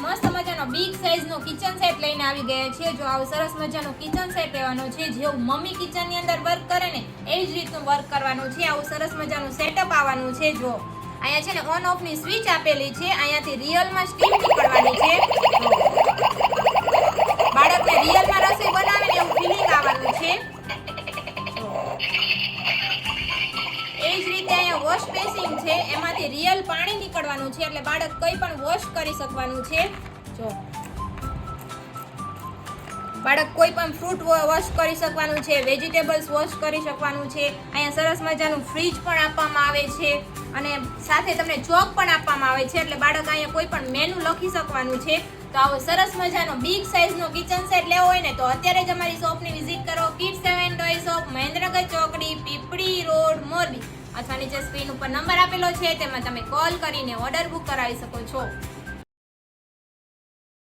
મસ્ત મજાનો big સાઈઝનો kitchen set લઈને આવી ગયા છીએ। જો આવો સરસ મજાનો કિચન સેટ લેવાનો છે, જેવું મમ્મી કિચનની અંદર વર્ક કરે ને એ જ રીતનું વર્ક કરવાનું છે। આવું સરસ મજાનું સેટઅપ આવવાનું છે। જો અહીંયા છે ને ઓન ઓફ ની સ્વિચ આપેલી છે, અહીંયાથી રિયલમાં સ્ટીમ નીકળવાની છે। બાળકને રિયલમાં રસોઈ બનાવે ને એવું ફીલિંગ આવવાનું છે। એ જ રીતે અહીંયા વોશ બેસિન છે, એમાંથી રિયલ પાણી નીકળવાનું છે, એટલે બાળક કંઈ પણ વોશ કરી શકવાનું છે। જો બાળક કોઈ પણ ફ્રૂટ વોશ કરી શકવાનું છે, વેજીટેબલ્સ વોશ કરી શકવાનું છે। અહીંયા સરસ મજાનું ફ્રીજ પણ આપવામાં આવે છે અને સાથે તમને ચોક પણ આપવામાં આવે છે, એટલે બાળક અહીંયા કોઈ પણ મેનુ લખી શકવાનું છે। તો આવો સરસ મજાનો બિગ સાઈઝનો કિચન સેટ લેવો હોય ને તો અત્યારે જ અમારી શોપની વિઝિટ કરો। કિડ્સ 7 ટોય શોપ, મહેન્દ્રગઢ ચોકડી, પીપળી રોડ, મોરબી। અથવા નીચે સ્ક્રીન ઉપર નંબર આપેલો છે, તેમાં તમે કોલ કરીને ઓર્ડર બુક કરાવી શકો છો।